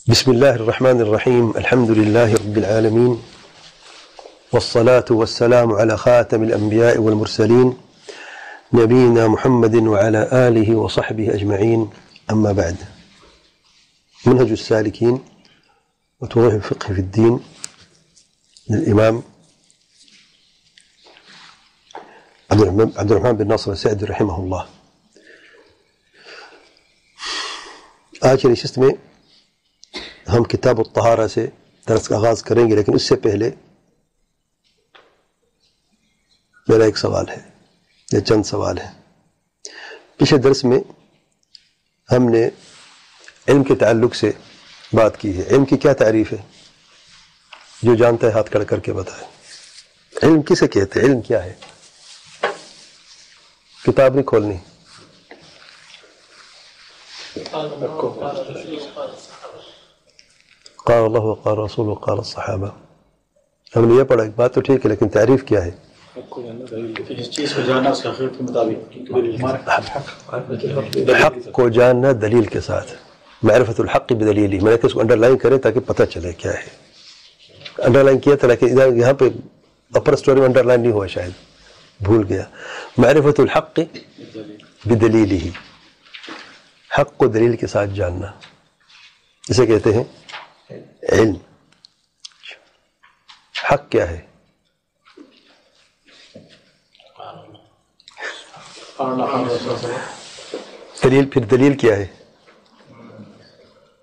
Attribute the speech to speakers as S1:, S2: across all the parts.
S1: بسم الله الرحمن الرحيم. الحمد لله رب العالمين، والصلاة والسلام على خاتم الأنبياء والمرسلين نبينا محمد وعلى آله وصحبه أجمعين. أما بعد، منهج السالكين وتوضيح الفقه في الدين للإمام عبد الرحمن بن ناصر السعدي رحمه الله. آج کے نشست میں ہم کتاب الطہارہ سے درس کا آغاز کریں گے، لیکن اس سے پہلے میرا ایک سوال ہے یا چند سوال ہیں۔ پچھلے درس میں ہم نے علم کے تعلق سے بات کی ہے۔ علم کی کیا تعریف ہے؟ جو جانتا ہے ہاتھ کھڑا کر کے بتائے۔ علم کسے کہتے ہیں؟ علم کیا ہے؟ کتاب نہیں کھولنی۔ قال اللہ وقال رسول وقال الصحابہ، ہم نے یہ پڑھا، ایک بات تو ٹھیک ہے، لیکن تعریف کیا ہے؟ حق کو جاننا دلیل کے ساتھ، معرفت الحق بدلیل۔ میں نے اس کو انڈر لائن کرے تاکہ پتہ چلے کیا ہے۔ انڈر لائن کیا تھا، لیکن یہاں پہ اپر اسٹوری میں انڈر لائن نہیں ہوا، شاید بھول گیا۔ معرفت الحق بدلیل ہی، حق کو دلیل کے ساتھ جاننا، اسے کہتے ہیں علم۔ حق کیا ہے؟ دلیل، پھر دلیل کیا ہے؟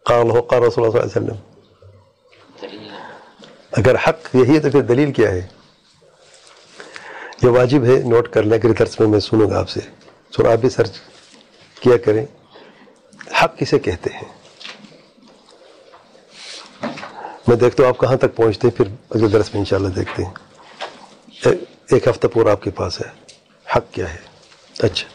S1: قال اللہ قال رسول اللہ صلی اللہ علیہ وسلم۔ اگر حق یہی ہے تو پھر دلیل کیا ہے؟ یہ واجب ہے، نوٹ کر لیں، اگر درس میں سنوں گا آپ سے، سر آپ بھی سرچ کیا کریں۔ حق کسے کہتے ہیں؟ میں دیکھتا ہوں آپ کہاں تک پہنچتے ہیں، پھر اگلے درس میں انشاءاللہ دیکھتے ہیں۔ ایک ہفتہ پورا آپ کے پاس ہے۔ حق کیا ہے؟ اچھا،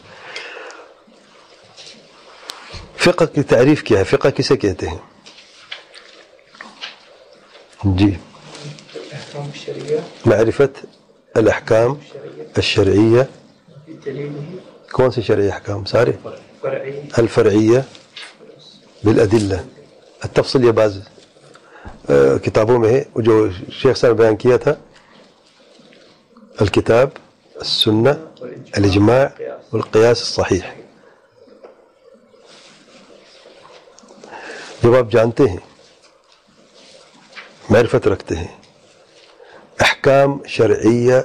S1: فقہ کی تعریف کیا ہے؟ فقہ کسے کہتے ہیں؟ جی، معرفت الاحکام الشرعیہ۔ کون سی شرعی احکام؟ سارے؟ الفرعیہ بالادلہ۔ التفصیل یہ بعض کتابوں میں ہے، جو شیخ صاحب بیان کیا تھا، الکتاب، السنہ، الاجماع والقیاس الصحیح۔ جب آپ جانتے ہیں، معرفت رکھتے ہیں احکام شرعیہ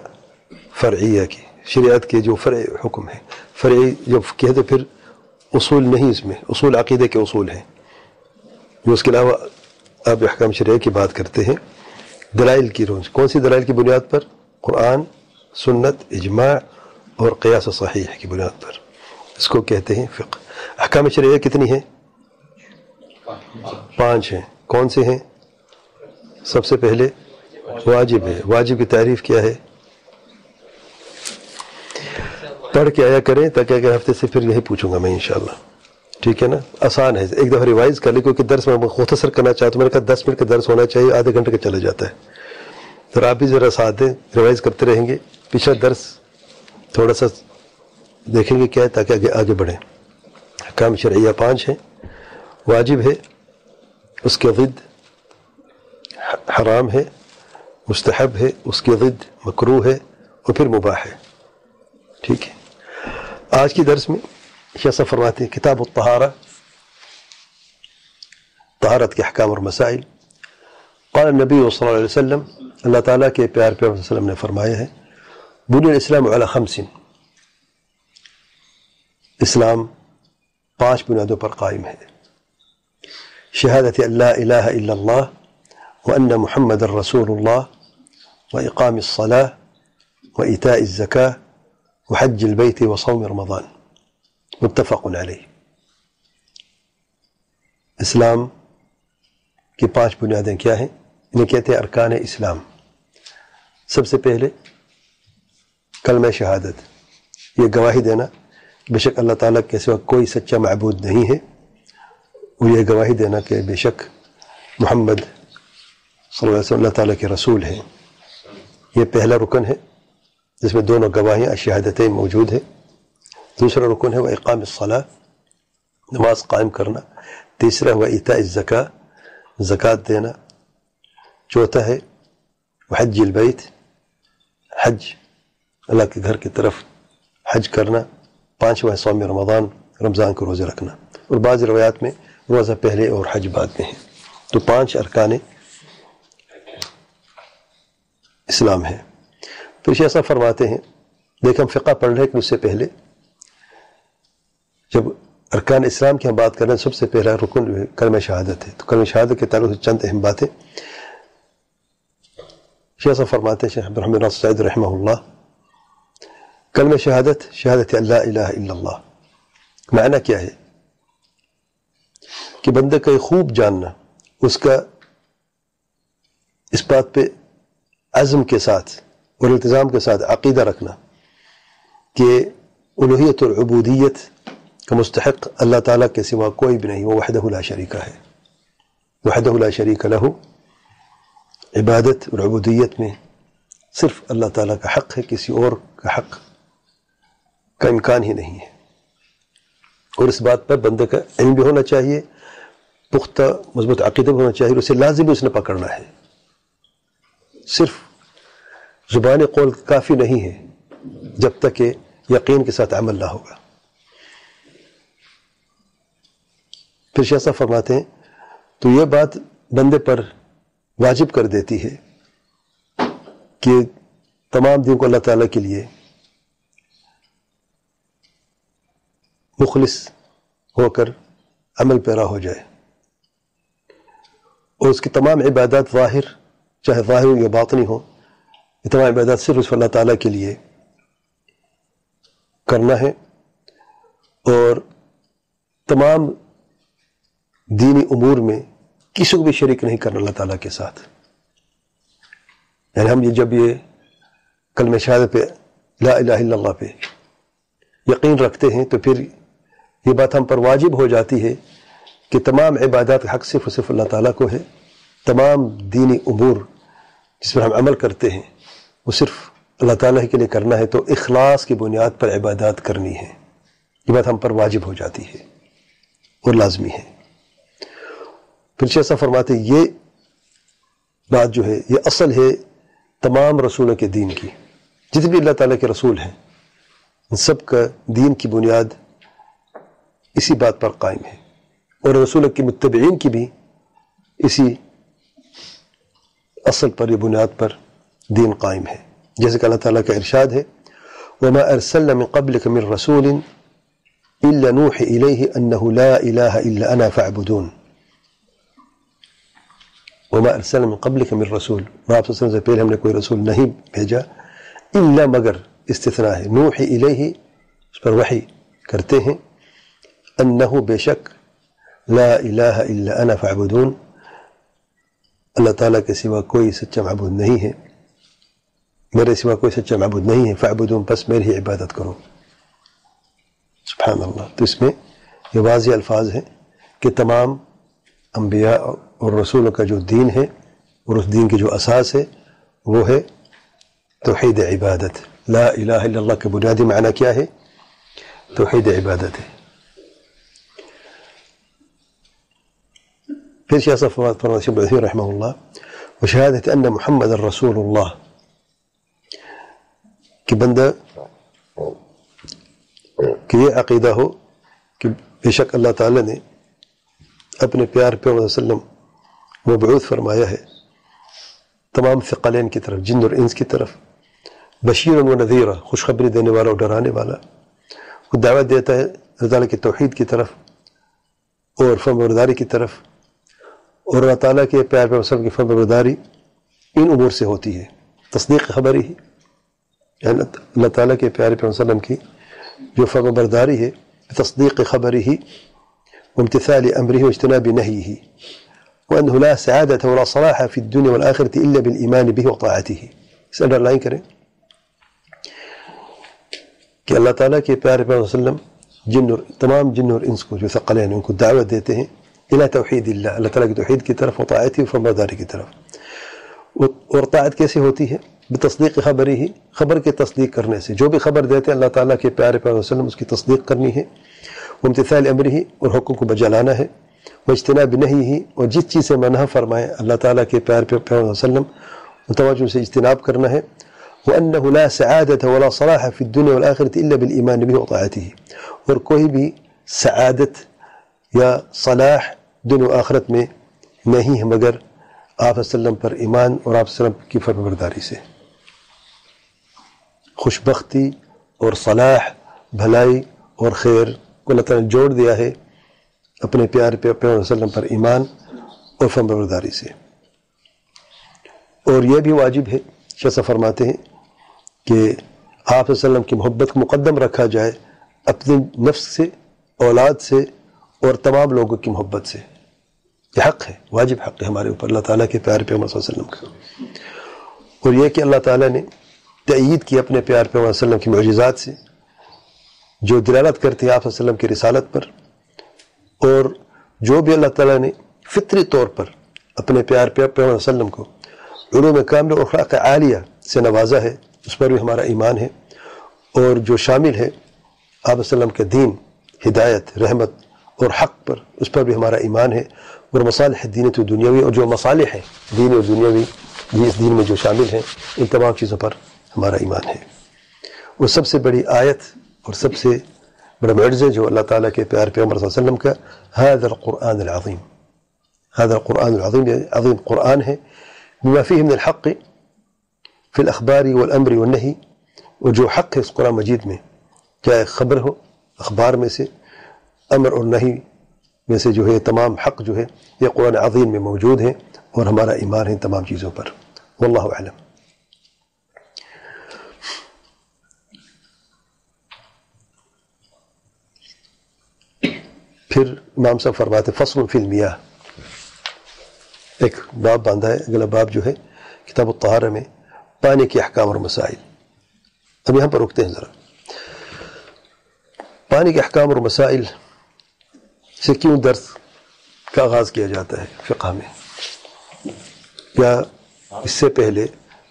S1: فرعیہ کی، شریعت کے جو فرع حکم ہے، فرعی جو کہتے پھر اصول نہیں، اس میں اصول عقیدے کے اصول ہیں، جو اس کے علاوہ آپ احکام شرعیہ کی بات کرتے ہیں، دلائل کی روز، کون سی دلائل کی بنیاد پر؟ قرآن، سنت، اجماع اور قیاس صحیح کی بنیاد پر، اس کو کہتے ہیں فقہ۔ احکام شرعیہ کتنی ہیں؟ 5 ہیں۔ کون سے ہیں؟ سب سے پہلے واجب ہے۔ واجب کی تعریف کیا ہے؟ پڑھ کے آیا کریں، تاکہ اگلے ہفتے سے پھر یہی پوچھوں گا میں انشاءاللہ، ٹھیک ہے نا؟ آسان ہے، ایک دفعہ ریوائز کر لیں، کیونکہ درس میں مختصر کرنا چاہتا ہوں۔ میں نے کہا 10 منٹ کا درس ہونا چاہیے، آدھے گھنٹے کا چلا جاتا ہے، تو آپ بھی ذرا ساتھ دیں، ریوائز کرتے رہیں گے۔ پچھلا درس تھوڑا سا دیکھیں گے کیا ہے، تاکہ آگے بڑھیں۔ احکام شرعیہ 5 ہیں۔ واجب ہے، اس کے ضد حرام ہے، مستحب ہے، اس کے ضد مکروہ ہے، اور پھر مباح ہے، ٹھیک ہے۔ آج کی درس میں شیخ صاحب فرماتے ہیں کتاب الطہارہ، طہارت کے احکام اور مسائل۔ قال النبی صلی اللہ علیہ وسلم، اللہ تعالیٰ کے پیار صلی اللہ علیہ وسلم نے فرمایا ہے، بنی الاسلام علی 5، اسلام 5 بنیادوں پر قائم ہے۔ شہادت ان لا الہ الا اللہ وان محمد رسول اللہ واقام الصلاۃ وایتاء الزکاۃ وحج البیت وصوم رمضان، متفق علیہ۔ اسلام کی 5 بنیادیں کیا ہیں؟ انہیں کہتے ہیں ارکان اسلام۔ سب سے پہلے کلمہ شہادت، یہ گواہی دینا بے شک اللہ تعالیٰ کے سوا کوئی سچا معبود نہیں ہے، اور یہ گواہی دینا کہ بے شک محمد صلی اللہ علیہ وسلم اللہ تعالیٰ کے رسول ہیں۔ یہ پہلا رکن ہے، جس میں دونوں گواہیاں شہادتیں موجود ہیں۔ دوسرا رکن ہے وہ اقام الصلاۃ، نماز قائم کرنا۔ تیسرا ہوا ایتاء الزکاۃ، زکوٰۃ دینا. چوتھا ہے حج البیت، حج اللہ کے گھر کی طرف حج کرنا. پانچواں ہے صوم رمضان، رمضان کو روزے رکھنا. اور بعض روایات میں روزہ پہلے اور حج بعد میں ہے. تو 5 ارکان اسلام ہے. پھر شیخ صاحب فرماتے ہیں، دیکھ ہم فقہ پڑھ رہے ہیں کہ اس سے پہلے جب ارکان اسلام کی ہم بات کر رہے ہیں، سب سے پہلا رکن کلمہ شہادت ہے. تو کلمہ شہادت کے تعلق سے چند اہم باتیں شیخ صاحب فرماتے ہیں. شیخ عبد الرحمن ناصر سعید رحمہ اللہ، کلمہ شہادت، شہادت اللہ الہ الا اللہ، معنی کیا ہے کہ بندے کا خوب جاننا، اس کا اس بات پہ عزم کے ساتھ اور التزام کے ساتھ عقیدہ رکھنا کہ الوہیت اور عبودیت کا مستحق اللہ تعالیٰ کے سوا کوئی بھی نہیں، وہ وحدہ لا شریک ہے. وحدہ لا شریک لہ، عبادت اور عبودیت میں صرف اللہ تعالیٰ کا حق ہے، کسی اور کا حق کا امکان ہی نہیں ہے. اور اس بات پر بندے کا علم بھی ہونا چاہیے، پختہ مضبوط عقیدہ بھی ہونا چاہیے، اور اسے لازم اس نے پکڑنا ہے. صرف زبان قول کافی نہیں ہے جب تک کہ یقین کے ساتھ عمل نہ ہوگا. پھر شیخ صاحب فرماتے ہیں تو یہ بات بندے پر واجب کر دیتی ہے کہ تمام دین کو اللہ تعالیٰ کے لیے مخلص ہو کر عمل پیرا ہو جائے، اور اس کی تمام عبادات ظاہر، چاہے ظاہر ہو یا باطنی ہو، یہ تمام عبادات صرف اس اللہ تعالیٰ کے لیے کرنا ہے. اور تمام دینی امور میں کسی کو بھی شریک نہیں کرنا اللہ تعالیٰ کے ساتھ. یعنی ہم جب یہ کلمہ شہادت پہ، لا الہ الا اللہ پہ یقین رکھتے ہیں تو پھر یہ بات ہم پر واجب ہو جاتی ہے کہ تمام عبادات کا حق صرف اور صرف اللہ تعالیٰ کو ہے. تمام دینی امور جس پر ہم عمل کرتے ہیں وہ صرف اللہ تعالیٰ کے لیے کرنا ہے. تو اخلاص کی بنیاد پر عبادات کرنی ہے، یہ بات ہم پر واجب ہو جاتی ہے اور لازمی ہے. پھر شیخ صاحب فرماتے ہیں یہ بات جو ہے یہ اصل ہے تمام رسولوں کے دین کی. جتنے بھی اللہ تعالیٰ کے رسول ہیں ان سب کا دین کی بنیاد اسی بات پر قائم ہے، اور رسول کی متبعین کی بھی اسی اصل پر، یہ بنیاد پر دین قائم ہے. جیسے کہ اللہ تعالیٰ کا ارشاد ہے وَمَا أَرْسَلْنَا مِن قَبْلِكَ مِن رَسُولٍ إِلَّا نُوحِي إِلَيْهِ أَنَّهُ لَا إِلَهَ إِلَّا أَنَا فَاعْبُدُونِ. وَمَا أَرْسَلْنَا مِن قَبْلِكَ مِن رَسُولٍ، آپ صلی اللہ علیہ وسلم سے پہلے ہم نے کوئی رسول نہیں بھیجا، إِلَّا مگر استثناء ہے، نوحی الیہ، اس پر وحی کرتے ہیں، انہ بے شک، لا الہ الا انا فاعبدون، اللہ تعالیٰ کے سوا کوئی سچا معبود نہیں ہے، میرے سوا کوئی سچا معبود نہیں ہے، فاعبدون بس میری ہی عبادت کرو. سبحان اللہ. تو اس میں یہ واضح الفاظ ہیں کہ تمام انبیاء اور رسولوں کا جو دین ہے اور اس دین کی جو اساس ہے وہ ہے توحید عبادت. لا الہ الا اللہ کے بنیادی معنی کیا ہے؟ توحید عبادت ہے. پھر شیخ صاحب فرماتے رحمہ اللہ وشہادت ان محمد رسول اللہ، کہ بندہ کہ یہ عقیدہ ہو کہ بے شک اللہ تعالیٰ نے اپنے پیار پیغمبر صلی اللہ علیہ وسلم مبعوث فرمایا ہے تمام ثقلین کی طرف، جن اور انس کی طرف، بشیر و نذیر، خوشخبری دینے والا اور ڈرانے والا، وہ دعوت دیتا ہے اللہ تعالیٰ کی توحید کی طرف اور فرمانبرداری کی طرف. اور اللہ تعالیٰ کے پیار پیغمبر صلی اللہ علیہ وسلم کی فرمانبرداری ان امور سے ہوتی ہے، تصدیق خبری ہی، یعنی اللہ تعالیٰ کے پیارے پیغمبر صلی اللہ علیہ وسلم کی جو فرمانبرداری ہے تصدیق خبری ہی وامتثال امره واجتناب نهيه، وانه لا سعادة ولا صلاح في الدنيا والآخرة الا بالايمان به وطاعته. اس انڈر لائن کریں کہ اللہ تعالیٰ کے پیارے پیغمبر صلی اللہ علیہ وسلم تمام جن اور انس کو جو ثقلین ان کو دعوت دیتے ہیں الى توحید اللہ، اللہ تعالیٰ کی توحید کی طرف، وطاعته و فرمانبرداری کی طرف. اور طاعت کیسے ہوتی ہے؟ بتصدیق خبری ہی، خبر کی تصدیق کرنے سے، جو بھی خبر دیتے ہیں اللہ تعالیٰ کے پیارے پیغمبر صلی اللہ علیہ وسلم اس کی تصدیق کرنی ہے. امتثال امرہ، اور حکم کو بجا لانا ہے. واجتناب نہیہ، اور جس چیز سے منع فرمائے اللہ تعالیٰ کے پیار پیغمبر صلی اللہ علیہ وسلم متوجہ سے اجتناب کرنا ہے. وَأَنَّهُ لَا سَعَادَةَ وَلَا صَلَاحَ فِي الدُّنْيَا وَالْآخِرَةِ إِلَّا بِالْإِيمَانِ بِهِ وَطَاعَتِهِ، اور کوئی بھی سعادت یا صلاح دنیا و آخرت میں نہیں ہے مگر آپ صلی اللہ علیہ وسلم پر ایمان اور آپ صلی اللہ علیہ وسلم کی فرمانبرداری سے. خوشبختی اور صلاح، بھلائی اور خیر کو اللہ تعالیٰ نے جوڑ دیا ہے اپنے پیارے پیغمبر صلی اللہ علیہ وسلم پر ایمان اور فرمانبرداری سے. اور یہ بھی واجب ہے، شیخ صاحب فرماتے ہیں کہ آپ صلی اللہ علیہ وسلم کی محبت کو مقدم رکھا جائے اپنے نفس سے، اولاد سے اور تمام لوگوں کی محبت سے. یہ حق ہے، واجب حق ہے ہمارے اوپر اللہ تعالیٰ کے پیارے پیغمبر صلی اللہ علیہ وسلم کا. اور یہ کہ اللہ تعالیٰ نے تائید کی اپنے پیارے پیغمبر صلی اللہ علیہ وسلم کی معجزات سے جو دلالت کرتے ہیں آپ صلی اللہ علیہ وسلم کی رسالت پر، اور جو بھی اللہ تعالیٰ نے فطری طور پر اپنے پیارے پیغمبر صلی اللہ علیہ وسلم کو علوم کاملہ اور اخلاق عالیہ سے نوازا ہے اس پر بھی ہمارا ایمان ہے. اور جو شامل ہے آپ صلی اللہ علیہ وسلم کے دین، ہدایت، رحمت اور حق پر، اس پر بھی ہمارا ایمان ہے. اور مصالح دینیت و دنیاوی، اور جو مصالح ہیں دینی اور دنیاوی اس دین میں جو شامل ہیں، ان تمام چیزوں پر ہمارا ایمان ہے. وہ سب سے بڑی آیت اور سب سے بڑا معجزہ جو اللہ تعالیٰ کے پیارے پیغمبر صلی اللہ علیہ وسلم کا هذا القرآن العظیم، هذا القرآن العظیم، عظیم قرآن ہے، بما فيه من الحق في الاخبار والامر والنہی، اور جو حق ہے اس قرآن مجید میں، کیا خبر ہو اخبار میں سے، امر اور نہی میں سے جو ہے، تمام حق جو ہے یہ قرآن عظیم میں موجود ہیں، اور ہمارا ایمان ہے تمام چیزوں پر. واللہ اعلم. پھر امام صاحب فرماتے فصل فی المیاہ، ایک باب باندھا ہے، اگلا باب جو ہے کتاب الطہارہ میں پانی کے احکام اور مسائل. اب یہاں پر رکتے ہیں ذرا. پانی کے احکام اور مسائل سے کیوں درس کا آغاز کیا جاتا ہے فقہ میں؟ یا اس سے پہلے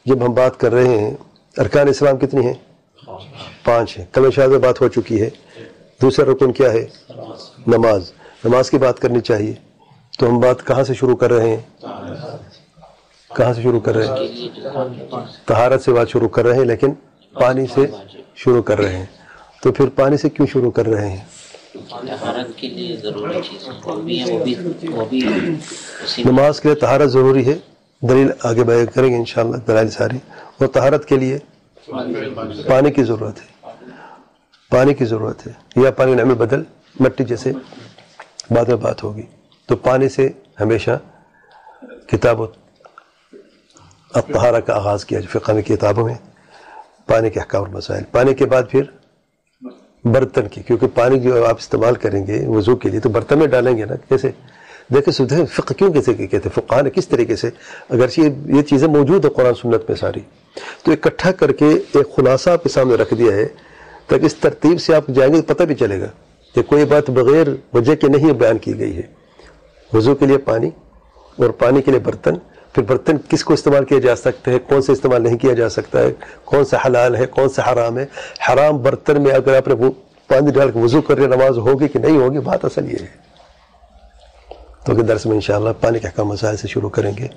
S1: جب ہم بات کر رہے ہیں ارکان اسلام کتنی ہیں؟ 5 ہیں. کلمہ شہادت بات ہو چکی ہے. دوسرا رکن کیا ہے؟ نماز. نماز کی بات کرنی چاہیے. تو ہم بات کہاں سے شروع کر رہے ہیں؟ کہاں سے شروع کر رہے ہیں؟ طہارت سے بات شروع کر رہے ہیں، لیکن پانی سے شروع کر رہے ہیں. تو پھر پانی سے کیوں شروع کر رہے ہیں؟
S2: طہارت کے لیے ضروری چیز وہ بھی
S1: نماز کے لیے طہارت ضروری ہے. دلیل آگے بیان کریں گے انشاءاللہ، دلائل ساری. اور طہارت کے لیے پانی کی ضرورت ہے. پانی کی ضرورت ہے، یا پانی نعم بدل، مٹی جیسے بعد میں بات ہوگی. تو پانی سے ہمیشہ کتاب الطہارہ کا آغاز کیا جو فقہ میں کتابوں میں پانی کے احکام اور مسائل. پانی کے بعد پھر برتن کی، کیونکہ پانی جو آپ استعمال کریں گے وضو کے لیے تو برتن میں ڈالیں گے نا. کیسے دیکھیں فقہ کیوں کیسے کہتے ہیں فقہ نے کس طریقے سے، اگرچہ یہ چیزیں موجود ہیں قرآن سنت میں ساری، تو اکٹھا کر کے ایک خلاصہ آپ کے سامنے رکھ دیا ہے تاکہ اس ترتیب سے آپ جائیں گے تو پتہ بھی چلے گا کہ کوئی بات بغیر وجہ کے نہیں بیان کی گئی ہے. وضو کے لیے پانی، اور پانی کے لیے برتن. پھر برتن کس کو استعمال کیا جا سکتا ہے، کون سے استعمال نہیں کیا جا سکتا ہے، کون سا حلال ہے، کون سا حرام ہے. حرام برتن میں اگر آپ نے وہ پانی ڈال کے وضو کر رہے نماز ہوگی کہ نہیں ہوگی، بات اصل یہ ہے. تو اگلے درس میں انشاءاللہ پانی کے احکام مسائل سے شروع کریں گے.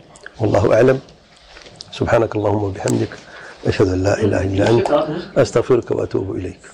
S1: واللہ اعلم. سبحانک اللہم و بحمدک، اشہد ان لا الہ الا انت، استغفرک و اتوب الیک.